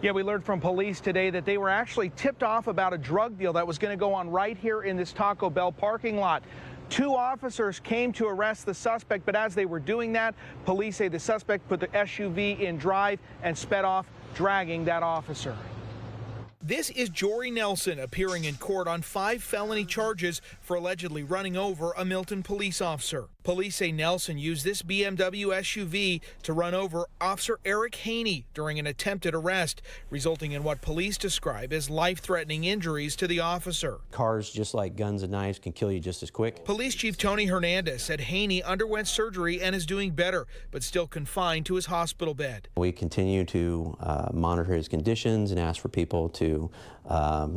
Yeah, we learned from police today that they were actually tipped off about a drug deal that was going to go on right here in this Taco Bell parking lot. 2 officers came to arrest the suspect, but as they were doing that, police say the suspect put the SUV in drive and sped off, dragging that officer. This is Jory Nelson appearing in court on 5 felony charges for allegedly running over a Milton police officer. Police say Nelson used this BMW SUV to run over Officer Erik Haney during an attempted arrest, resulting in what police describe as life-threatening injuries to the officer. Cars, just like guns and knives, can kill you just as quick. Police Chief Tony Hernandez said Haney underwent surgery and is doing better, but still confined to his hospital bed. We continue to monitor his conditions and ask for people to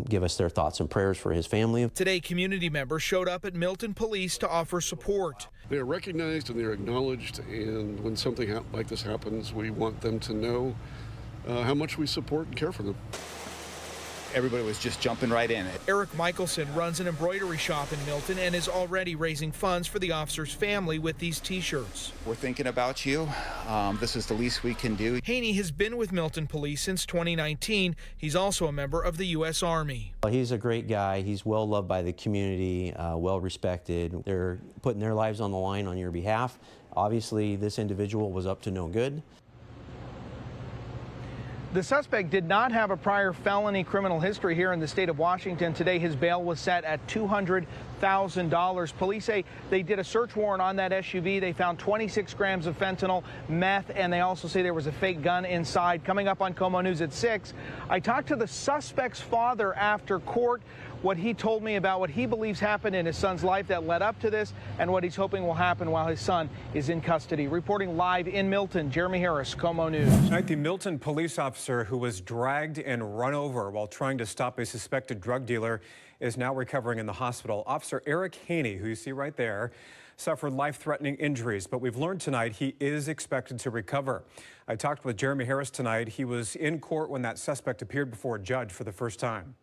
give us their thoughts and prayers for his family. Today, community members showed up at Milton Police to offer support. They are recognized and they are acknowledged, and when something like this happens, we want them to know how much we support and care for them. Everybody was just jumping right in. Eric Michelson runs an embroidery shop in Milton and is already raising funds for the officer's family with these T-shirts. We're thinking about you. This is the least we can do. Haney has been with Milton Police since 2019. He's also a member of the U.S. Army. He's a great guy. He's well loved by the community, well respected. They're putting their lives on the line on your behalf. Obviously, this individual was up to no good. The suspect did not have a prior felony criminal history here in the state of Washington. Today, his bail was set at $200,000. Police say they did a search warrant on that SUV. They found 26 grams of fentanyl, meth, and they also say there was a fake gun inside. Coming up on KOMO News at 6, I talked to the suspect's father after court, what he told me about what he believes happened in his son's life that led up to this and what he's hoping will happen while his son is in custody. Reporting live in Milton, Jeremy Harris, KOMO News. Tonight, the Milton police officer who was dragged and run over while trying to stop a suspected drug dealer is now recovering in the hospital. Officer Erik Haney, who you see right there, suffered life-threatening injuries, but we've learned tonight he is expected to recover. I talked with Jeremy Harris tonight. He was in court when that suspect appeared before a judge for the first time.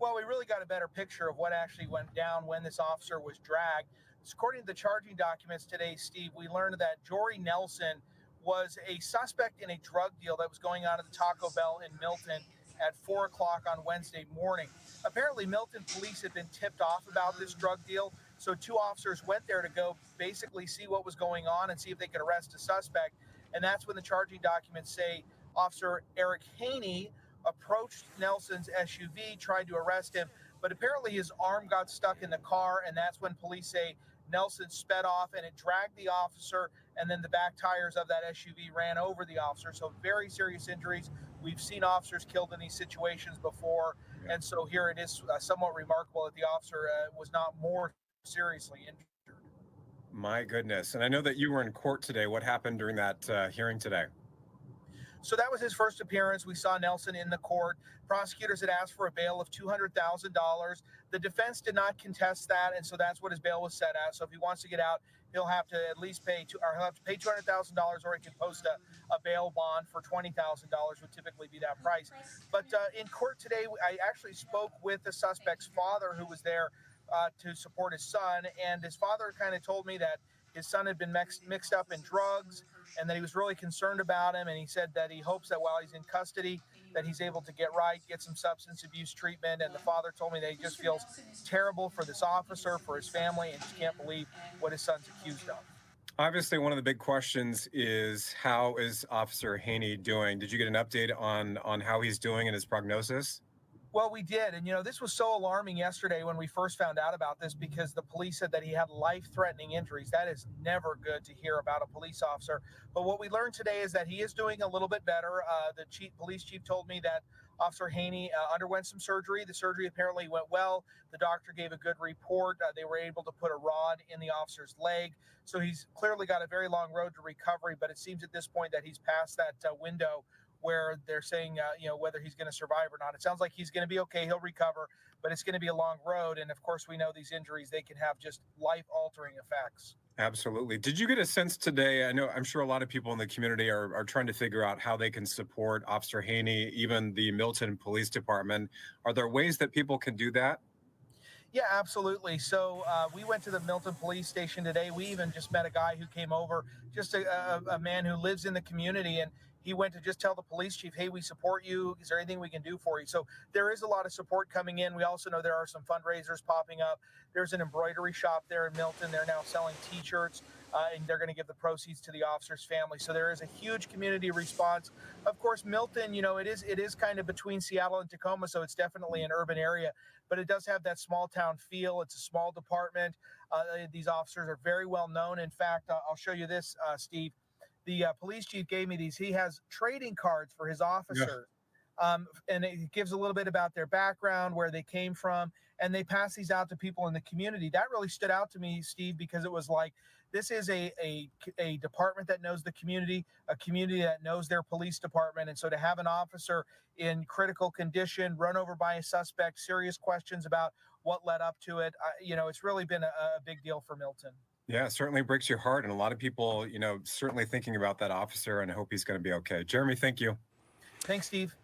Well, we really got a better picture of what actually went down when this officer was dragged. According to the charging documents today, Steve, we learned that Jory Nelson was a suspect in a drug deal that was going on at the Taco Bell in Milton at 4 o'clock on Wednesday morning. Apparently, Milton police had been tipped off about this drug deal, so 2 officers went there to go basically see what was going on and see if they could arrest a suspect. And that's when the charging documents say Officer Erik Haney approached Nelson's SUV, tried to arrest him, but apparently his arm got stuck in the car, and that's when police say Nelson sped off and it dragged the officer, and then the back tires of that SUV ran over the officer. So very serious injuries. We've seen officers killed in these situations before, and so here it is somewhat remarkable that the officer was not more seriously injured. My goodness. And I know that you were in court today. What happened during that hearing today? So that was his first appearance. We saw Nelson in the court. Prosecutors had asked for a bail of $200,000. The defense did not contest that, and so that's what his bail was set at. So if he wants to get out, he'll have to at least pay $200,000, or he can post a bail bond for $20,000, would typically be that price. But in court today, I actually spoke with the suspect's father, who was there to support his son, and his father kind of told me that his son had been mixed up in drugs and that he was really concerned about him. And he said that he hopes that while he's in custody, that he's able to get right, get some substance abuse treatment. And the father told me that he just feels terrible for this officer, for his family, and just can't believe what his son's accused of. Obviously, one of the big questions is, how is Officer Haney doing? Did you get an update on how he's doing and his prognosis? Well, we did. And, this was so alarming yesterday when we first found out about this, because the police said that he had life-threatening injuries. That is never good to hear about a police officer. But what we learned today is that he is doing a little bit better. The police chief told me that Officer Haney underwent some surgery. The surgery apparently went well. The doctor gave a good report. They were able to put a rod in the officer's leg. So he's clearly got a very long road to recovery, but it seems at this point that he's past that window where they're saying, whether he's going to survive or not. It sounds like he's going to be okay. He'll recover, but it's going to be a long road. And of course, we know these injuries, they can have just life-altering effects. Absolutely. Did you get a sense today? I'm sure a lot of people in the community are trying to figure out how they can support Officer Haney, even the Milton Police Department. Are there ways that people can do that? Yeah, absolutely. So we went to the Milton police station today. We even just met a guy who came over, just a man who lives in the community, and he went to just tell the police chief, hey, we support you. Is there anything we can do for you? So there is a lot of support coming in. We also know there are some fundraisers popping up. There's an embroidery shop there in Milton. They're now selling T-shirts, and they're going to give the proceeds to the officer's family. So there is a huge community response. Of course, Milton, you know, it is kind of between Seattle and Tacoma, so it's definitely an urban area, but it does have that small town feel. It's a small department. These officers are very well known. In fact, I'll show you this, Steve. The police chief gave me these. He has trading cards for his officers. Yeah. And it gives a little bit about their background, where they came from, and they pass these out to people in the community. That really stood out to me, Steve, because it was like, this is a department that knows the community, a community that knows their police department. And so to have an officer in critical condition, run over by a suspect, serious questions about what led up to it, you know, it's really been a big deal for Milton. Yeah, it certainly breaks your heart. And a lot of people, you know, certainly thinking about that officer, and I hope he's going to be okay. Jeremy, thank you. Thanks, Steve.